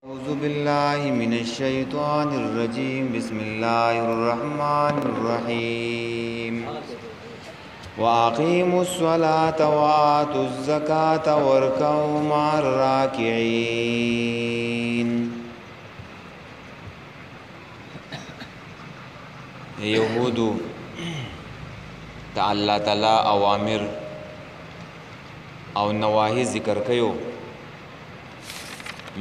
أعوذ بالله من الشيطان الرجيم بسم الله الرحمن الرحيم وأقيموا الصلاة وآتوا الزكاة واركعوا مع الراكعين. یهودو ته الله تعالی اوامر او نواهی ذکر کيو.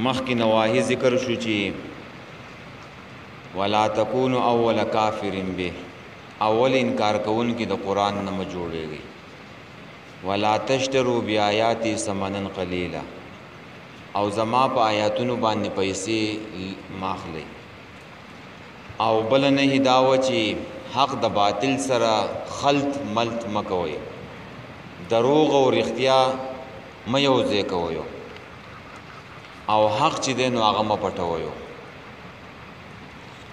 مخکې نواهی ذکر شو چې ولا تکونوا اول کافر به، اول انکار کوونکي د قرآن نه مه جوړېږئ. ولا تشتروا بیااتي ثمنا قلیلا، او زما په آیاتونو باندې پیسې ماخلئ. او بل نه هداوه چې حق د باطل سره خلط ملط مکوئ، دروغ او رښتیا مه یوځای کوئ، او حق چې دی نو هغه مه پټوئ.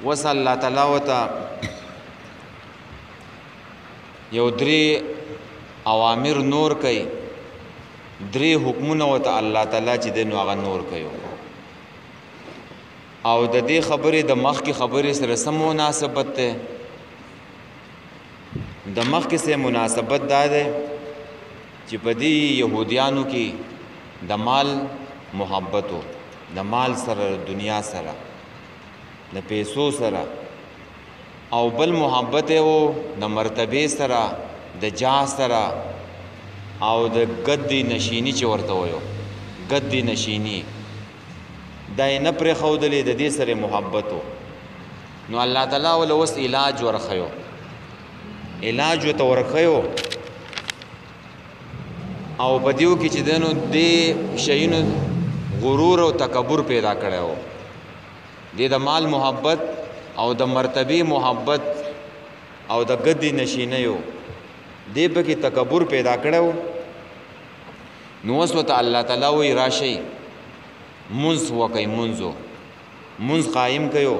وس الله تعالی ورته یو درې اوامر نور کوي، درې حکمونه ورته الله تعالی چې دی نو هغه نور کوي. او د دې خبرې د مخکې خبرې سره سم مناسبت دی. د مخکې سره مناسبت دا دی چې په دې یهودیانو کې د مال محبتو، د مال سره، دنیا سره، د پیسو سره، او بل محبت وو د مرتبه سره، د جاه سره، او د گدی نشینی چې ورته وایو، گدی نشینی دا یې نه پرېښودلې، د دې سره محبت و. نو الله تعالی ول اوس علاج ورخیو، علاج ورته ورخیو. او په دیو کې چې دنو دې شیونو غرور او تکبر پیدا کړو، د مال محبت او د مرتبه محبت او د گدی نشینیو دې په کې تکبر پیدا کړو. نو اوس وته الله تعالی وی راشي منځ وکي، منځ قائم کيو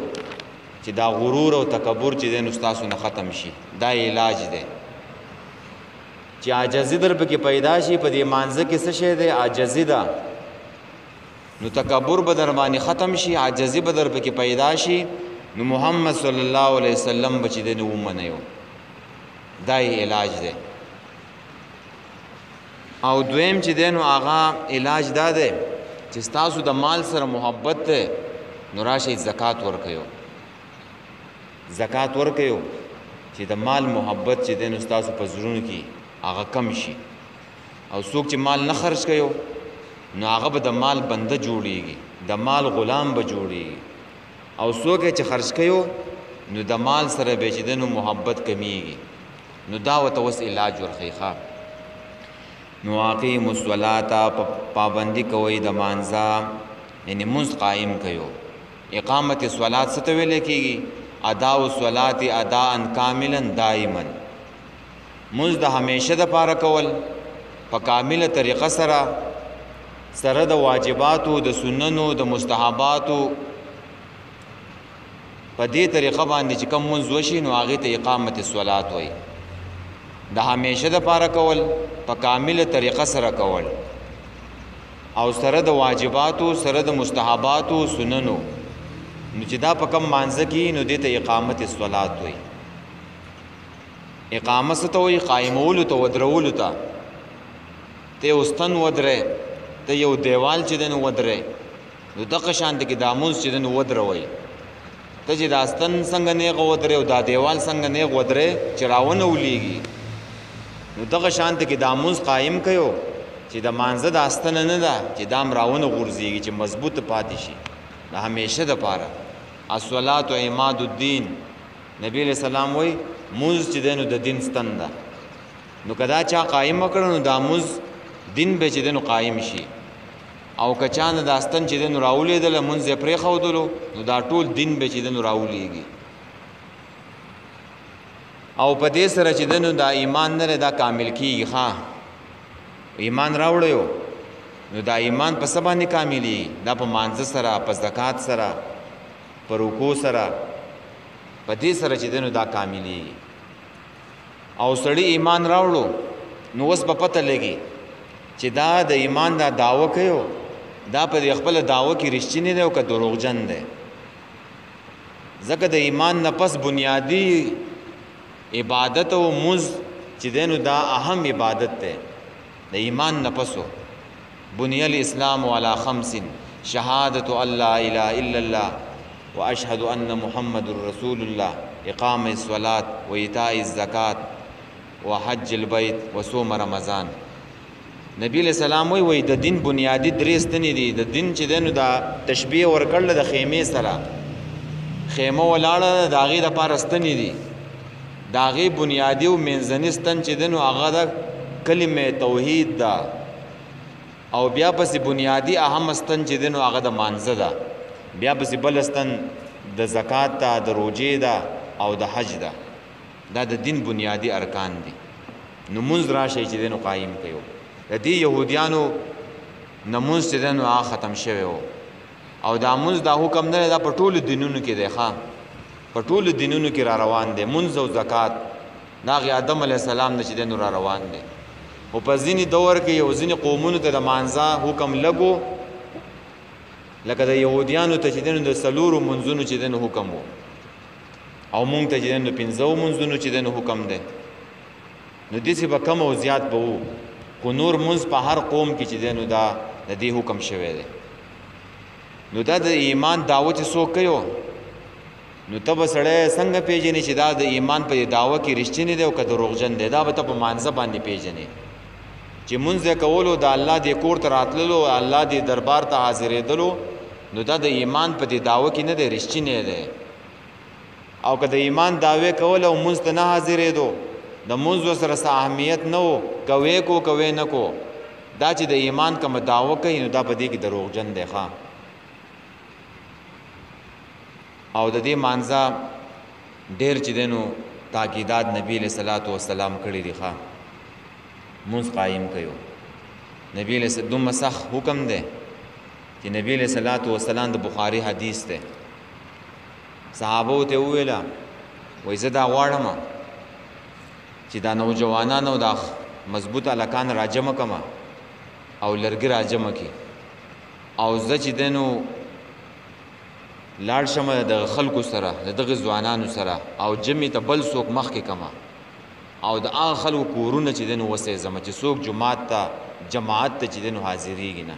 چې دا غرور او تکبر چې د نستاسو نه ختم شي. دا علاج دی چې عاجزي در پکې پیدا شي. په دې مانځه کې څه شی دی؟ عاجزي ده. نو تکبر به در باندې ختم شي، عاجزي به در پکې پیدا شي. نو محمد صلی الله علیه وسلم به چې دی نو ومنئ. دا علاج دی. او دویم چې دی نو هغه علاج دا دی چې ستاسو د مال سره محبت ده، نو راشئ زکات ورکوئ. زکات ورکوئ چې د مال محبت چې دی نو ستاسو په زړونو کې هغه کم شي. او څوک چې مال نه خرج کوي نو هغه به د مال بنده جوړیږي، د مال غلام به جوړیږي. او څوک چې خرج کوي نو د مال سره به چې دی نو محبت کمیږي. نو دا ورته اوس علاج ورخی. نو اقیموا الصلاة، پابندی کوي د مانځه، یعنی منځ قائم کيو. اقامت الصلاة څه ته ویل کېږي؟ اداء الصلاة اداء کاملا دائما. منځ د همیشه د پاره کول په کامله طریقه سره، سره د واجباتو، د سننو، د مستحباتو، په دې طریقه باندې چې کوم منځ وشي نو هغه ته اقامت الصلاة وایي. د همیشه د پاره کول، په کامله طریقه سره کول، او سره د واجباتو، سره د مستحباتو، سننو. نو چې دا په کم مانځه کې نو دې ته اقامت الصلاة وایي. اقامه څه ته وایي؟ قایمولو ته، ودرولو ته. ته اوستن ودرې، ته یو دیوال چې دی نو ودرې، نو دغه شان دی کې دا مونځ چې دی نو ودروئ. ته چې دا ستن څنګه نیغ ودرې او دا دیوال څنګه نیغ ودرې چې راونه ولیږي، نو دغه شان دی کې دا مونځ قایم کيو چې د مانځه د استنه نه ده چې دا راونه غورځېږي، چې مضبوط پاتې شي د همیشه د پاره. الصلاة عماد الدین، نبی علیہ السلام وی مونځ چې دی نو د دین ستن ده. نو که دا چا قایم وکړه نو دا مونځ دین به چې دی نو قایم شي. او که چا نه دا ستن چې دی نو راولېدله، مونځ یې پرېښودلو، نو دا ټول دین به چې دی نو راولېږي. او په دې سره چې دی نو دا ایمان نه دا کامل کېږي. ایمان راوړیو نو دا ایمان په څه باندې کاملي؟ دا په مانځه سره، په زکات سره، په رکوع سره، په دې سره چې دی نو دا کاملي. او سړی ایمان راوړو نو اوس په پته لګي چې دا د ایمان دا دعوه کوي دا په خپل دعوه کې رښتینی دی او که دروغجن دی. ځکه د ایمان نه پس بنیادی عبادت او مز چې دی نو دا اهم عبادت دی د ایمان نه پسو. بنی الاسلام علی خمس شهادت ان لا اله الا الله واشهد ان محمد رسول الله اقام الصلاة وایتاء الزکات وحج البیت وصوم رمضان. نبی علیہ السلام وی د دین بنیادی درې ستنې دي. د دین چې دی نو دا تشبیه ورکړل د خیمې سره. خیمه ولاړه د هغې دپاره ستنې دي. د هغې بنیادي او منځني ستن چې دی نو هغه د کلمه توحید ده، او بیا پسې بنیادی اهم ستن چې دی نو هغه د مانځه ده. بیا پسې بل ستن د زکات ده، د روجې ده او د حج ده. دا د دین بنیادی ارکان دي. نو مونځ راشئ چې دی نو قایم کړو. د دې یهودیانو نمونځ چې دی نو هغه ختم شوی و، او دا مونځ دا حکم نه دی، دا په ټولو دینونو کې دی. په ټولو دینونو کې را روان دی مونځ او زکات. دا هغې آدم علیه السلام نه چې دی نو را روان دی. خو په ځینې دور کې یو ځینې قومونو ته د مانځه حکم لګو، لکه د یهودیانو ته چې دی نو د څلورو منځونو چې دی نو حکم و، او مونږ ته چې دی نو پنځو منځونو چې دی نو حکم دی. نو داسې به کم او زیات به وو، خو نور منځ په هر قوم کې چې دی نو دا د دې حکم شوی دی. نو دا د ایمان دعوه چې څوک کوي، نو ته به سړی څنګه پیژنې چې دا د ایمان په دعوه کې رښتینی دی او که دروغجن دی؟ دا به ته په مانځه باندې پیژنې چې مونځ یې کولو، د الله دې کور ته راتللو، الله دې دربار ته حاضرېدلو، نو دا د ایمان په دې دعوه کې نه دی، رښتینی دی. او که د ایمان دعوې کول او مونځ ته نه حاضرېدو، د مونځ ورسره څه اهمیت نه و، کوې کو کوې نه کو، دا چې د ایمان کومه دعوه کوي نو دا په دې کې دروغجن دی. او د دې مانځه ډېر چې دی نو تاکیدات نبی علیہ الصلوۃ والسلام کړي دي. مونځ قایم کړو. نبی علیہ دومره سخت حکم دی چې نبی علیہ الصلوۃ والسلام د بخاری حدیث دی. صحابو ته وویله وایي زه دا غواړم چې دا نوجوانان او دا مضبوط هلکان راجمع کړم او لرګي راجمع کړي، او زه چې دی نو لاړ شم د خلکو سره، د دغه ځوانانو سره، او جمعې ته بل څوک مخکې کړم، او د هغه خلکو کورونه چې دی نو وسېځم چې څوک جماعت ته چې دی نو حاضرېږي نه.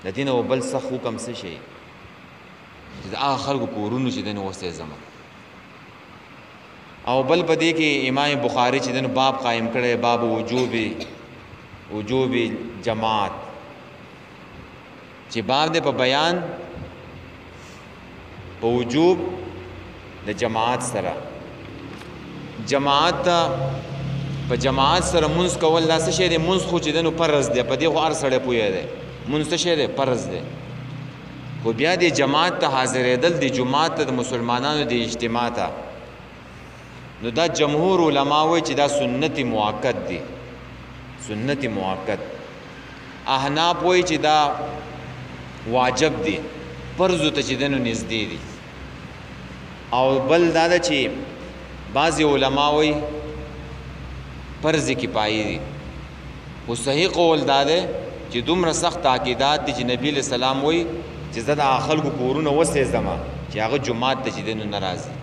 د دې نه و بل سخت حکم څه شی چې د هغه خلکو کورونو چې دی نو وسېځم. او بل په دې کې امام بخاري چې دی نو باب قایم کړی، باب وجوب جماعت، چې باب دی په بیان په وجوب د جماعت سره. جماعت په جماعت سره مونځ کول دا څه شی دی؟ مونځ خو چې دی نو فرض دی، په دې خو هر سړی پوهی دی. مونځ څه شی دی؟ فرض دی. خو بیا د جماعت ته حاضرېدل، د جماعت ته د مسلمانانو د اجتماع ته، نو دا جمهور علما وایي چې دا سنت مؤکد دی. سنت مؤکد. احناف وایي چې دا واجب دی، فرضو ته چې دی نو نږدې دي. او بل دا ده چې بعضې علما وایي فرض کفایي دي. خو صحیح قول دا دی چې دومره سخت تاکیدات دي چې نبی علیہ السلام وایي چې زه د خلکو کورونه وسېځم چې هغه جماعت ته چې دی نو نه راځي،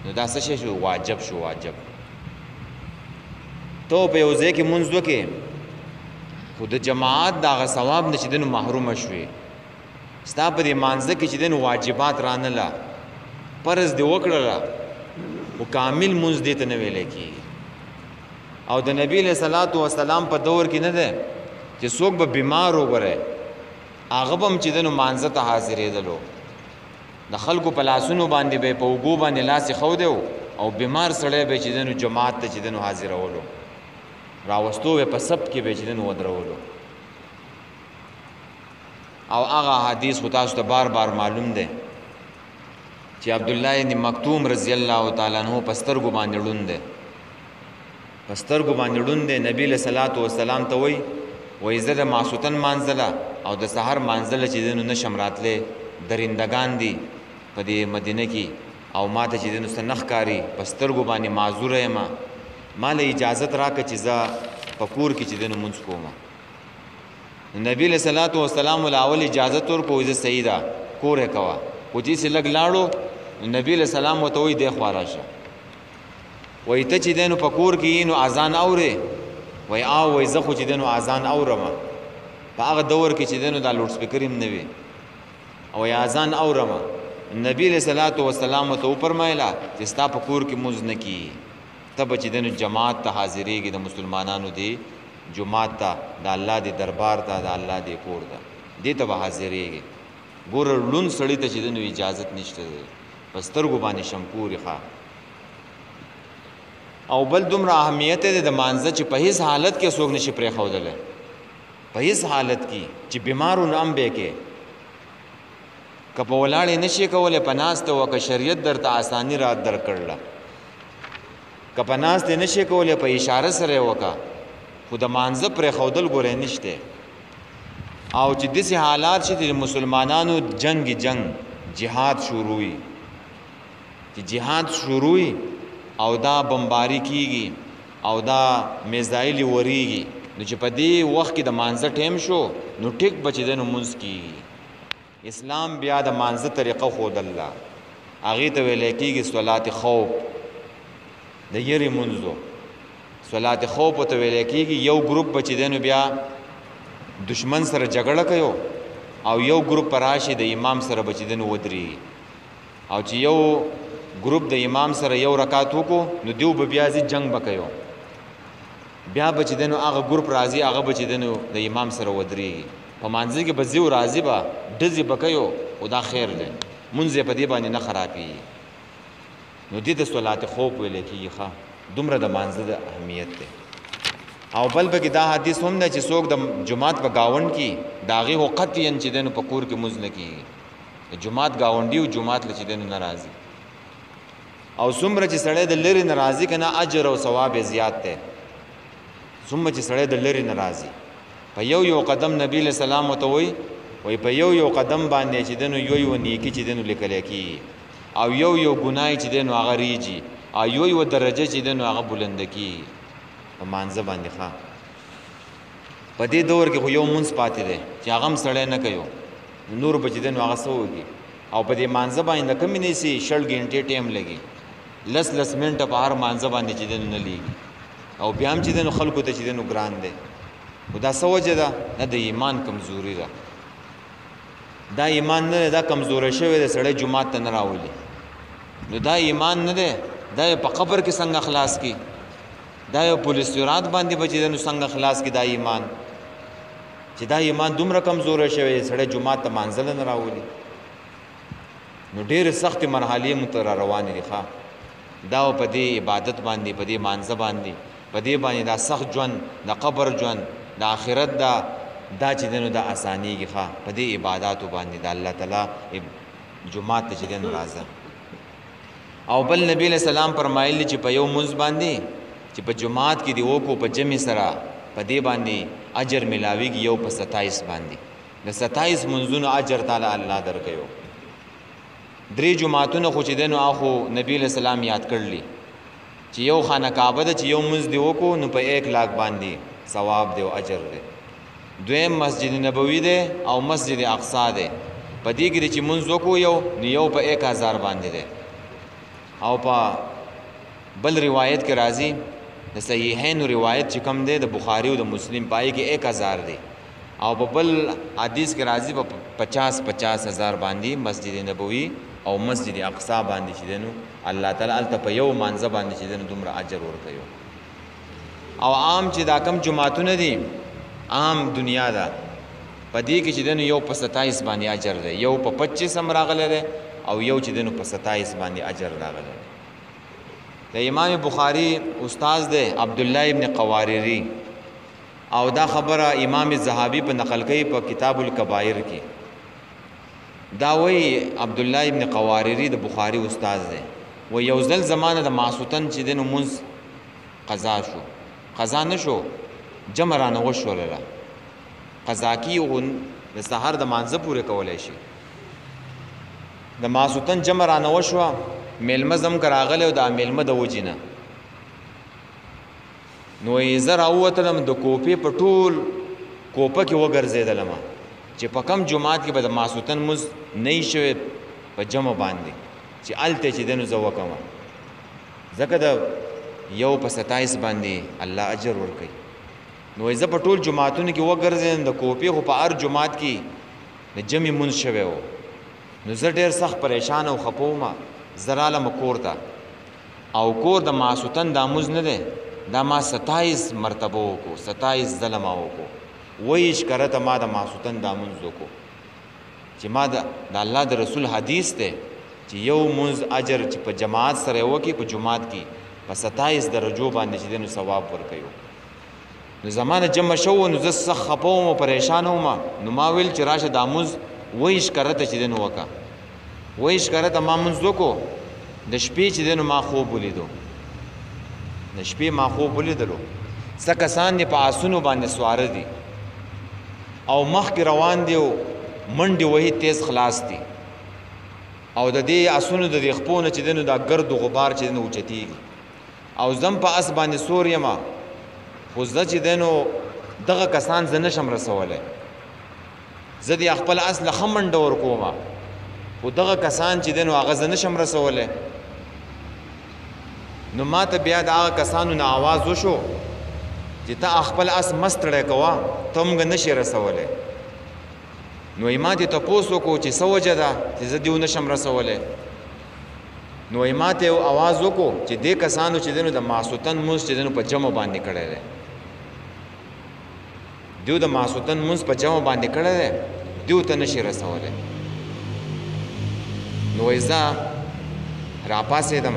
نو دا څه شی شو؟ واجب شو. واجب ته په یو ځای کې مونځ وکړې، خو د جماعت د هغه ثواب نه چې دی نو محرومه شوې. ستا په دې مانځه کې چې دی نو واجبات رانله، فرض دې وکړله، خو کامل مونځ دې ته نه ویلی کېږي. او د نبی علیہ الصلوۃ والسلام په دور کې نه دی چې څوک به بیمار وګورئ، هغه به هم چې دی نو مانځه ته حاضرېدلو. د خلکو په لاسونو باندې به په اوږو باندې لاس ایښودی او بیمار سړی به چې دی نو جماعت ته چې دی نو حاضرولو، راوستو به په سب کې به چې دی نو ودرولو. او هغه حدیث خو تاسو ته بار بار معلوم دی چې عبدالله بن مکتوم رضی الله تعالی عنہ په سترګو باندې ړوند دی. په سترګو باندې ړوند دی. نبی علیہ الصلوۃ والسلام ته وایي زه د ماسوتن مانځله او د سحر مانځله چې دی نو نشم راتلی، درندگان دي په دې مدینه کې، او ما ته چې دی نو څه نه ښکاري، په سترګو باندې معذوره یم، ما له اجازت راکړه چې زه په کور کې چې دی نو مونځ کوم. نبی علیہ الصلوۃ والسلام اول اجازه ورکړه چې سیدا کور کوا خو چې لګ لاړو نبی علیہ السلام وته وی د خوا راشه وای ته چې دینو پکور کې نو اذان اوري وای وای زه خو چې دینو اذان اورم په هغه دور کې چې دینو دا لوډ سپیکر هم نه وي او یا اذان اورم نبی علیہ الصلوۃ والسلام ته فرمایلا چې ستا پکور کې مونږ نه کی تب چې دینو جماعت ته حاضرېږي د مسلمانانو دی جماعت ته د الله دی دربار ته د الله دی کور ته دې ته حاضرېږي ګور لون سړی ته چې دینو اجازه نشته پسترګو باندې شمپوري ښا او بل دومره اهمیت ده د مانزه چې په هیڅ حالت کې څوک نشي پرې خودل په هیڅ حالت کې چې بیمارو نام به کې کپ ولاړې نشي کولای پناسته وک شریعت درته آسانی را در کړل کپ پناسته نشي کولای په اشاره سره وکا خود مانزه پرې خودل ګورې نشته او چې داسې حالات چې د مسلمانانو جنگ جهاد شروعي چې جهاد شروعي او دا بمباری کیږي او دا میزایل وریږي نو چې په دې وخت کې د مانزه ټیم شو نو ټیک بچی د نماز کیږي اسلام بیا د مانزه طریقه خود الله هغه ته ویل کېږي صلات خوف د یری منځو صلات خوف ته ویل کېږي یو ګروپ بچی دنو بیا دشمن سره جګړه کوي او یو ګروپ پراشي د امام سره بچی دنو ودري او چې یو ګروپ د امام سره یو رکعت وکړو نو دیو به بیا ځي جنگ وکيو بیا بچی دنو هغه ګروپ راځي هغه بچی دنو د امام سره ودري په مانځي کې بزیو راځي با دزي بکيو او دا خیر دی مونږ په دې باندې نه خرابي نو دې د صلات خوف ویل کېږي ښا دومره د مانځه د اهمیت ده او بل به دا حدیث هم نه چې څوک د جمعات په گاوند کې داغي وقت یې چې دنو په کور کې مونږ نه کېږي جمعات گاوندی او جمعات لچې دنو ناراضي او څومره چې سړی د لری ناراضي کنه اجر او ثواب زیات ده څومره چې سړی د لری ناراضي په یو قدم نبی له سلام وتوي وای په یو قدم باندې چې دنو یو نیکی چې دنو لیکل کی او یو ګناي چې دنو هغه ریږي او یو درجه چې دنو هغه بلند کی په مانځه باندې ښا په دې دور کې خو یو مونږ پاتې ده چې هغه سړی نه کوي نور بچی دنو هغه سوږي او په دې مانځه باندې کم نه سي شل غنټه ټیم لګي لس منټه په هر مانځه باندې چې دنو نه لګي او بیا هم چې دنو خلکو ته چې دنو ګران ده خدا سوجه ده نه د ایمان کمزوري ده دا ایمان نه دا کمزور شوی د سړی جمعات ته نه راولي نو دا ایمان نه ده دا په قبر کې څنګه خلاص کی دا یو پولیس رات باندې بچی دنو څنګه خلاص کی دا ایمان چې دا ایمان دومره کمزور شوی سړی جمعات ته منزل نه راولي نو ډېر سخت مرحله متر روان دي ښا دا په دې عبادت باندې په دې مانځه باندې په دې باندې دا سخت ژوند د قبر ژوند د آخرت دا چې دنو د اسانيږي ښا په دې عبادتو باندې د الله تعالی جمعات ته چې دن راځه او بل نبی له سلام فرمایلی چې په یو منځ باندې چې په جمعات کې دی وکړو په جمع سره په دې باندې اجر ملاويږي یو په 27 باندې د 27 منځونو اجر تعالی الله درکيو درې جمعاتونه خو چې دنو اخو نبی له سلام یاد کړلی چې یو خانه کعبه د چې یو منځ دی وکړو نو په 1 लाख باندې ثواب دی او اجر دی دویم مسجد نبوي دی او مسجد اقصا دی په دې کې چې منځ وکړو یو په 1000 باندې دی او په بل روایت کې راځي د صحیحین روایت چې کوم دی د بخاری او د مسلم پای کې 1000 دی او په بل حدیث کې راځي په 50,000 باندې مسجد نبوي او مسجد اقصا باندې چې دنو الله تعالی الته په یو مانځه باندې چې دنو دومره اجر ورکوي او عام چې دا کم جمعهونه دي عام دنیا دا په دې کې چې دنو یو په 27 باندې اجر دی یو په 25 هم راغلی دی او یو چې دنو په 27 باندې اجر راغلی دی د امام بخاری استاد دی عبد الله ابن قواريري او دا خبره امام الذهبي په نقل کوي په کتاب الکبائر کې دا وی عبد الله ابن قواريري د بخاری استاد دی و یو ځل زمانه د ماسوتن چې دنو منځ قضا نشو جمع رانه وشوله قضا کی او د سحر د مانځه پوره کولای شي د ماسوتن جمع رانه وشو میلمه زم کراغله او د میلمه د وجینه نو یې زرا وتلم د کوپی په ټول کوپه کې وګرځېدلم چې په کم جماعت کې به د ماسوتن مونځ نه وي شوی په جمع باندې چې هلته چې دی نو زه وکړم ځکه د یو په 27 باندې الله اجر ورکوي نو زه په ټول جماعتونو کې وګرځېدم د کوپې خو په هر جماعت کې د جمع مونځ شوی و نو زه ډېر سخت پریشان او خفه وم زه رالم کور ته او کور د ماسوتن دا مونځ نه دی دا ما 27 مرتبه وکړو 27 ځله ما وکړو 20 کرته ما د ماسوتن دا مونځ وکړو چې ما د الله د رسول حدیث دی چې یو مونځ اجر چې په جماعت سره وکړي په جماعت کې په 27 درجو باندې چې دی نو ثواب ورکوي نو زمانه جمع شو نو زه سخت خفه وم او پریشان وم نو ما ویل چې راشه دا مونځ 20 کرته چې دی نو وکړه 20 کرته ما مونځ وکړو د شپې چې دی نو ما خوب ولیدو د شپې ما خوب ولیدلو څه کسان دي په آسونو باندې سواره دي او مخکې روان دي او منډې وهي تیز خلاص دي او د دې آسونو د دې خپو نه چې دی نو دا ګرد و غبار چې دی نو اوچتېږي او زم په آس باندې سور یم خو زه چې دی نو دغه کسان زه نشم رسولی زه د خپل آس له ښه منډه ورکوم خو دغه کسان چې دی نو هغه زه نشم رسولی نو ما ته بیا د هغه کسانو نه آواز وشو چې ته خپل آس مستړی کوه ته موږ نشې رسولی نو ما دې تپوس وکړو چې څه وجه ده چې زه دې ونشم رسولی نو ما ته آواز وکړو چې دې کسانو چې دی نو د ماسوتن مونځ چې دی نو په جمع باندې کړی دی دیو د ماسوتن مونځ په جمع باندې کړی دی دیو ته نشي رسولی نو زه راپاڅېدم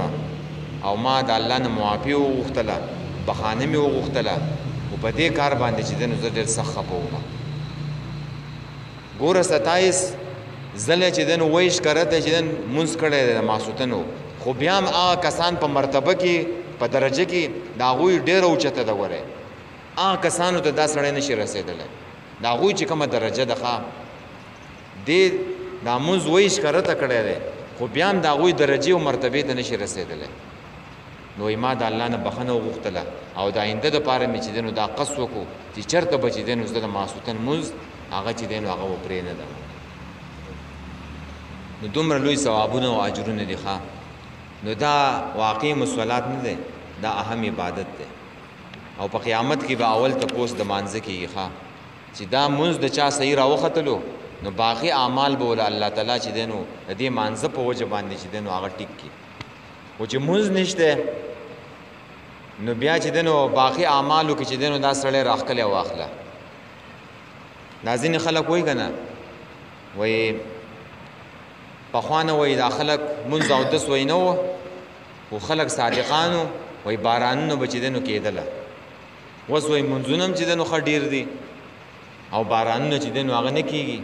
او ما د الله نه معافي وغوښتله بخانه مې وغوښتله خو په دې کار باندې چې دی نو زه ډېر سخت خفه وم ګوره 27 ځله چې دی نو 20 کرته چې دی مونځ کړی دی د ماسوتنو خو بیا هم هغه کسان په مرتبه کې په درجه کې د هغوی ډېره اوچته ده ګورئ هغه کسانو ته دا سړی نشي رسېدلی د هغوی چې کومه درجه ده ښه دې دا مونځ 20 کرته کړی دی خو بیا هم د هغوی درجې او مرتبې ته نشي رسېدلی نو ما د الله نه بخښنه وغوښتله او د آینده دپاره مې چې دی نو دا قصد وکړو چې چېرته به چې دی نو زه د ماسوتن مونځ هغه چې دی نو هغه به پرېنږدم نو دومره لوی ثوابونه او اجرونه دي ښه نو دا واقعي مصلات نه دی دا اهم عبادت دی او په قیامت کې به اول تپوس د مانځه کېږي ښه چې دا مونځ د چا صحیح راوختلو نو باقي اعمال به ول الله تعالی چې دی نو د دې مانځه په وجه باندې چې دی نو هغه ټیک کړي خو چې مونځ نشته نو بیا چې دی نو باقي اعمالو کې چې دی نو دا سړی راښکلی واخله دا ځینې خلک وایي که نه وایي پخوا نه وایي دا خلک مونځ او اودس وایي نه وو خو خلک صادقانو وایي بارانونه به چې دی نو کېدله اوس وایي مونځونه هم چې دی نو ښه ډېر دي او بارانونه چې دی نو هغه نه کېږي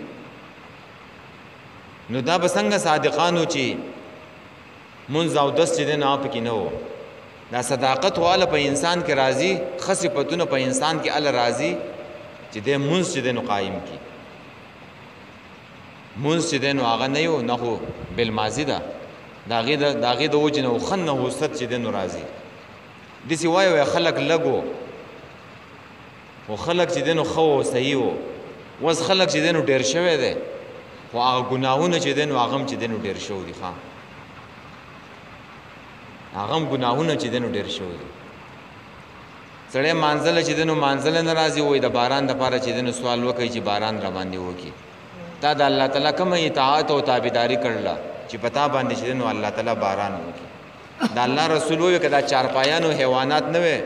نو دا به څنګه صادقانو چې مونځ او اودس چې دی نو هغه پکې نه وو دا صداقت واله په انسان کې راځي ښه صفتونه په انسان کې هله راځي چې دی مونځ چې دی نو قایم کړي مونځ چې دی نو هغه نه یو نه خو بالماضي ده د هغې د وجې نه ښه نحوست چې دی نو راځي داسې وایي خلک لږ و خو خلک چې دی نو ښه و صحیح و اوس خلک چې دی نو ډېر شوی دی خو هغه ګناهونه چې دی نو هغه هم چې دی نو ډېر شوي دي ښه هغه هم ګناهونه چې دی نو ډېر شوي دي سړی مانځله چې دی نو مانځله نه راځي وایي د باران دپاره چې دی نو سوال وکړي چې باران را باندې وکړي تا د الله تعالی کومه اطاعت او تابعداري کړله چې په تا باندې چې دی نو الله تعالی باران وکړي د الله رسول ووایي که دا چارپایانو حیوانات نه وی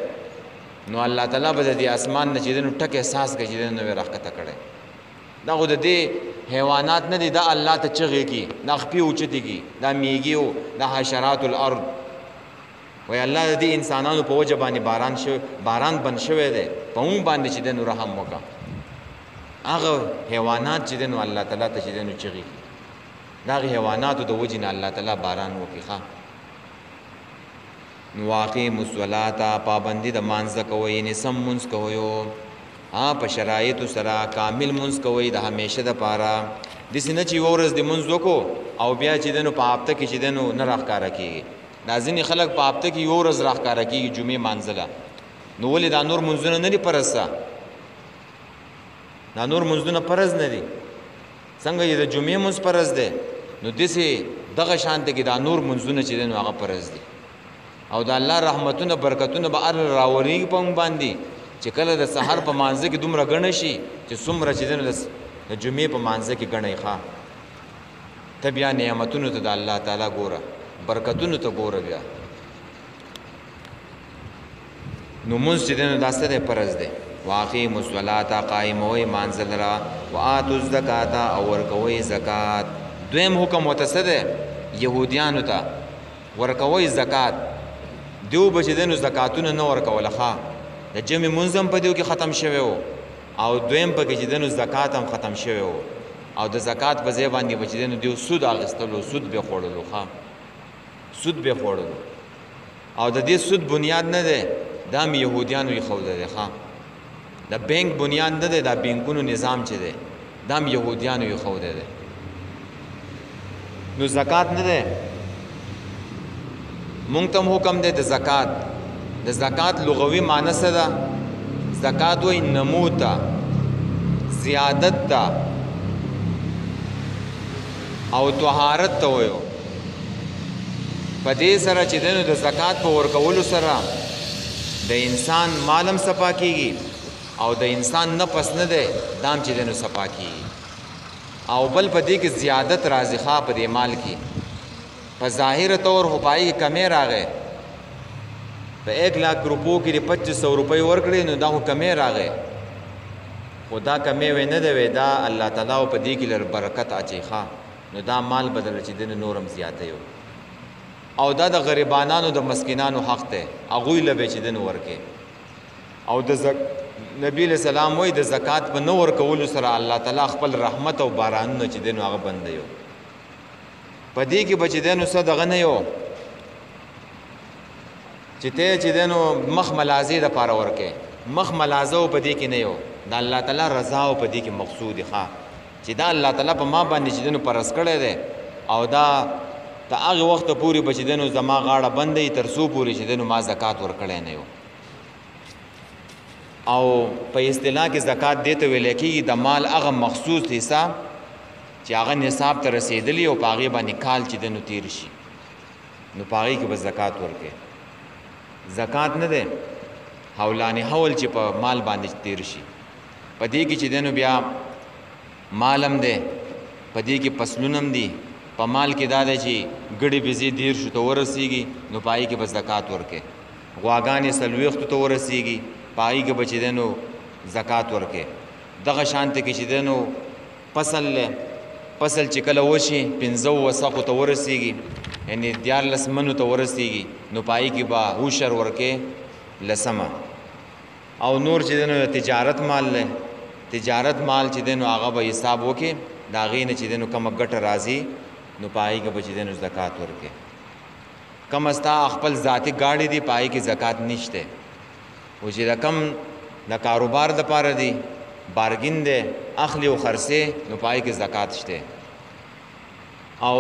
نو الله تعالی به د دې اسمان نه چې دی نو ټک احساس کوي چې دی نو وی راښکته کړی دا خو د دې حیوانات نه دي دا الله ته چغې کي دا خپې اوچتې کي دا میږي او دا حشرات الارض وای الله د دې انسانانو په وجه باندې باران بند شوی دی په مونږ باندې چې دی نو رحم وکړه هغه حیوانات چې دی نو الله تعالی ته چې دی نو چغې کي د هغې حیواناتو د وجې نه الله تعالی باران وکړي ښه نو واقیم الصلاة پابندي د مانځه کوئ یعنې سم مونځ کوئ په شرایطو سره کامل مونځ کوئ د همیشه دپاره داسې نه چې یوه ورځ د مونځ وکړو او بیا چې دی نو په هفته کې چې دی نو نه راښکاره کېږي دا ځینې خلک په هفته کې یوه ورځ راښکاره کېږي جمعې مانځله نو ولې دا نور مونځونه نه دي فرض څه دا نور منځونه فرض نه دي څنګه چې د جمعې منځ فرض دی نو داسې دغه شانته کې دا نور منځونه چې دی نو هغه فرض دي او د الله رحمتونه برکتونه به هر راورېږي په موږ باندې چې کله د سحر په مانځه کې دومره ګڼه شي چې څومره چې دی نو د جمعې په مانځه کې ګڼئ ښه ته بیا نعمتونو ته د الله تعالی ګوره برکتونو ته ګوره بیا نو مونځ چې دی نو دا څه دی فرض دی واقیموا الصلاة قائموئ مانځه لره وآتوا الزکاة او ورکوئ زکات دویم حکم ورته څه دی یهودیانو ته ورکوئ زکات دیو به چې دی نو زکاتونه نه ورکوله ښه د جمع مونځ هم په دیو کې ختم شوی و او دویم پکې چې دی نو زکات هم ختم شوی و او د زکات په ځای باندې به چې دی نو دیو سود اخیستلو سود به خوړلو ښه سود به خوړلو او د دې سود بنیاد نه دی دا هم یهودیانو ایښوده دی ښه د بینک بنیاد نه دی دا بینکونو نظام چې دی دا هم یهودیانو ایښوده دی نو زکات نه دی مونږ ته هم حکم دی د زکات د زکات لغوي معنی څه ده زکات وایي نمو ته زیادت ته او طهارت ته وایو په دې سره چې دی نو د زکات په ورکولو سره د انسان مال هم صفا کېږي او د انسان نفس نه دی دا هم چې دی نو صفا کېږي او بل په دې کې زیادت راځي ښه په دې مال کې په ظاهر طور خو پای کې کمی راغی په 1,00,000 روپو کې 2500 روپۍ ورکړې نو دا خو کمی راغی خو دا کمی وی نه دی وی دا الله تعالی په دې کې لر برکت اچي ښه نو دا مال بدل چې دی نور هم زیاته یو او دا د غریبانانو د مسکینانو حق دی هغوی له به چې دی نو ورکې او د نبی علیہ السلام وایي د زکات په نه ورکولو سره الله تعالی خپل رحمت او بارانونه چې دی نو هغه بندوي په دې کې به چې دی نو څه دغه نه یو چې ته چې دی نو مخ ملازې دپاره ورکې مخ ملازه په دې کې نه یو د الله تعالی رضا په دې کې مقصود ښه چې دا الله تعالی په ما باندې چې دی نو فرض کړی دی او دا ته هغه وخت پورې به چې دی نو زما غاړه بندوي تر څو پورې چې دی نو ما زکات ورکړی نه یو او په اصطلاح کې زکات دې ته ویل کېږي د مال هغه مخصوص حصہ چې هغه نصاب ته رسېدلی او په هغې باندې کال چې دی نو تیر شي نو په هغې کې به زکات ورکړي زکات نه دی حولانې حول چې په مال باندې تیر شي په دې کې چې دی نو بیا مال هم دی په دې کې فصلونه هم دي په مال کې دا دی چې ګډې بزې 10 ته ورسېږي نو په هغې کې به زکات ورکړي غواګانې 40 ته ورسېږي په هغې کې به چې دی نو زکات ورکړي دغه شانته کې چې دی نو فصل چې کله وشي 15 وسقو ته ورسېږي یعنې 14 منو ته ورسېږي نو په هغې کې به عشر ورکړي لسمه او نور چې دی نو تجارت مال دی تجارت مال چې دی نو هغه به حساب وکړي د هغې نه چې دی نو کومه ګټه راځي نو په هغې کې به چې دی نو زکات ورکړي کومه ستا خپل ذاتي ګاډي دي په هغې کې زکات نشته او چې د کم د کاروبار دپاره دی بارګین دی اخلي او خرڅې نو په هغې کې زکات شته او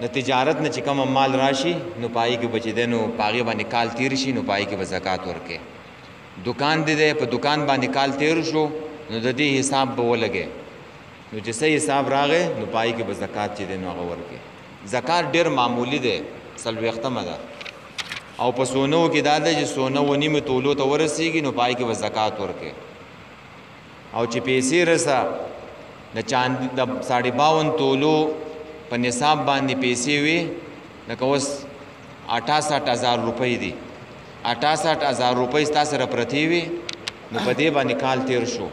د تجارت نه چې کومه مال راشي نو په هغې کې به چې دی نو په هغې باندې کال تیر شي نو په هغې کې به زکات ورکړي دکان دی دی په دکان باندې کال تیر شو نو د دې حساب به ولګي نو چې صحیح حساب راغی نو په هغې کې به زکات چې دی نو هغه ورکړي زکات ډېر معمولي دی 40 ده او په سونو کې دا ده چې سونه 1.5 تولو ته ورسېږي نو په هغې کې به زکات ورکړي او چې پیسې رسه د چاندي د 52 تولو په نصاب باندې پیسې وي لکه اوس 68,000 روپۍ دي 68,000 روپۍ ستا سره پرتې وي نو په دې باندې کال تیر شو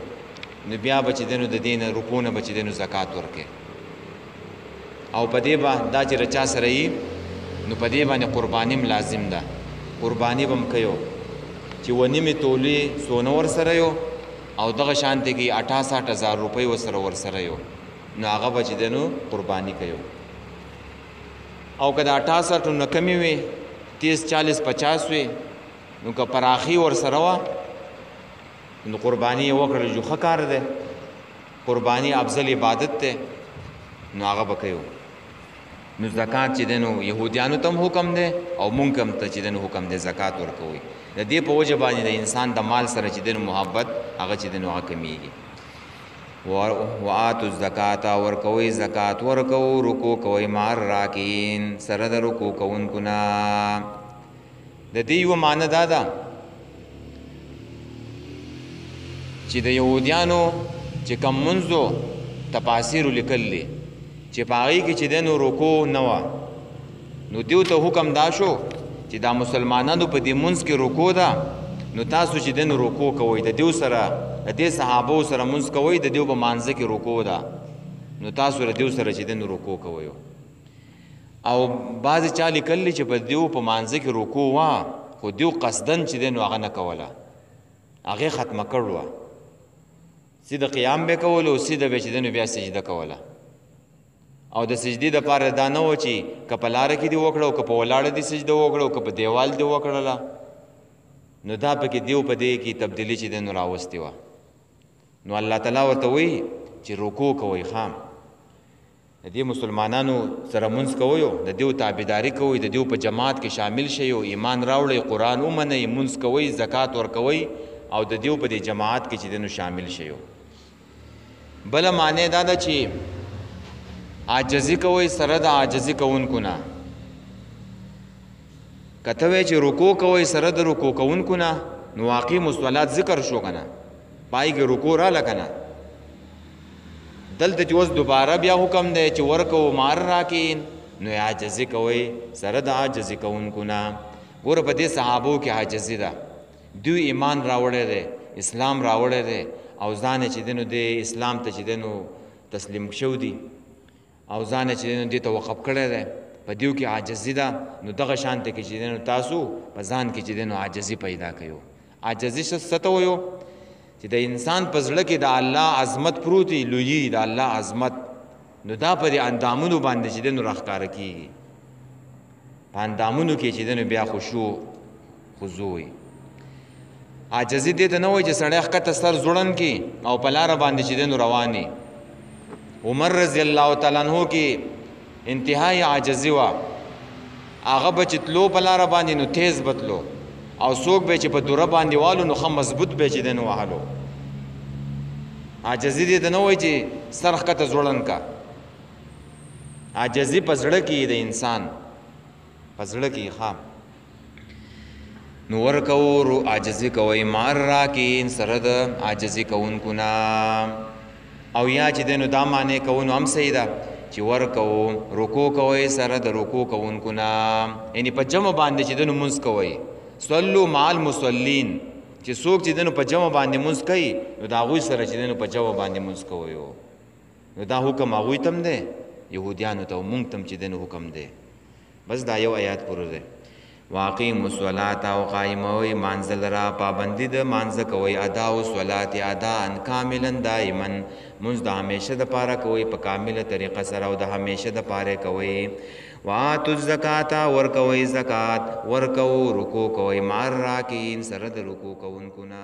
نو بیا به چې دی نو د دې نه روپو نه به چې دی نو زکات ورکړي او په دې به دا چې رچا سره یي نو په دې باندې قرباني هم لازم ده قرباني به هم کوي چې 1.5 تولې سونه ورسره یو او دغه شانته کې 68,000 روپۍ ورسره یو نو هغه به چې دی نو قرباني کوي او که د 68 نه کمې وي 30 40 50 وي نو که پراخي ورسره وه نو قرباني یې وکړل جو ښه کار دی قرباني افضل عبادت دی نو هغه به کوي نو زکات چې دی نو یهودیانو ته هم حکم دی او مونږ هم ته چې دی نو حکم دی زکات ورکوئ د دې په وجه باندې د انسان د مال سره چې دی نو محبت هغه چې دی نو هغه کمیږي وآتوا الزکات ورکوي زکات ورکو رکوع کوي مع الراکعين سره د رکوع کوونکو نه. د دې یوه معنی دا ده چې د یهودیانو چې کوم منځو تفاسیر لیکلي چې په هغې کې چې دی نو رکوع نه وه، نو دیو ته حکم دا شو چې دا مسلمانانو په دې منځ کې رکوع ده، نو تاسو چې دی نو رکوع کوئ، د دیو سره د دې صحابو سره منځ کوئ، د دیو په مانځه کې رکوع ده، نو تاسو د دیو سره چې دی نو رکوع کوئ. او بعضې چا لیکلي چې په دیو په مانځه کې رکوع وه، خو دیو قصدن چې دی نو هغه نه کوله، هغې ختمه کړ وه، سیده قیام به کولو، سیده به چې دی نو بیا سجده کوله. او د سجدې دپاره دا نه و چې که په لاره کې دې وکړه او که په ولاړه دې سجده وکړه او که په دیوال دې وکړله، نو دا پکې دیو په دې کې تبدیلي چې دی نو راوستې وه. نو الله تعالی ورته وایي چې رکوع کوئ، خام د دې مسلمانانو سره منځ کوئ، د دیو تابعداري کوئ، د دیو په جماعت کې شامل شئ، ایمان راوړئ، قرآن ومنئ، منځ کوئ، زکات ورکوئ او د دیو په دې جماعت کې چې دی نو شامل شئ. بله معنی دا ده چې عاجزي کوئ سره د عاجزي کوونکو نه. که ته وایې چې رکوع کوئ سره د رکوع کوونکو نه، نو واقعي مصولات ذکر شو که نه، پای کې رکوع راله که نه. دلته چې اوس دوباره بیا حکم دی چې ورکوو مع الراکعين، نو عاجزي کوئ سره د عاجزي کوونکو نه. ګوره په دې صحابو کې عاجزي ده، دوی ایمان راوړی دی، اسلام راوړی دی، او ځان یې چې دی نو دی اسلام ته چې دی نو تسلیم شو دي، او ځان یې چې دی نو دې ته وقف کړی دی، په دیو کې عاجزي ده. نو دغه شانته کې چې دی نو تاسو په ځان کې چې دی نو عاجزي پیدا کړئ. عاجزي څه ته وایو؟ چې د انسان په زړه کې د الله عظمت پروت وي، لویي د الله عظمت، نو دا په دې اندامونو باندې چې دی نو راښکاره کېږي، په اندامونو کې چې دی نو بیا خشوع خضوع وي. عاجزي دې ته نه وایي چې سړی ښکته سر ځوړن کړي او په لاره باندې چې دی نو روان وي. عمر رضی الله تعالی عنہ کې انتهایی عاجزي وه، هغه به چې تلو په لاره باندې نو تیز به تلو، او څوک به چې په دوره باندې والو نو ښه مضبوط به چې دی نو وهلو. عاجزي دې ته نه وایي چې سر ښکته ځوړن کا، عاجزي په زړه کې د انسان په زړه کې ښه. نو ورکوو عاجزي کوئ مع الراکعين سره د عاجزي کوونکو نه. او یا چې دی نو دا معنی کوو نو هم صحیح ده چې ورکوو رکوع کوئ سره د رکوع کوونکو نه، یعنې په جمع باندې چې دی نو مونځ کوئ. صلو مع المصلین، چې څوک چې دی نو په جمع باندې مونځ کوي، نو د هغوی سره چې دی نو په جمع باندې مونځ کوئ. نو دا حکم هغوی ته هم دی، یهودیانو ته او مونږ ته هم چې دی نو حکم دی. بس دا یو آیات پوره دی. واقیموا الصلاة او قایموئ مانځه لره، پابندي د مانځه کوئ، ادا الصلاة اداء کاملا دائما، مونځ د همیشه دپاره کوئ په کامله طریقه سره او د همیشه دپاره کوئ. وآتوا الزکات ورکوئ زکات ورکوو رکوع کوئ مع الراکعين سره د رکوع کوونکو نه.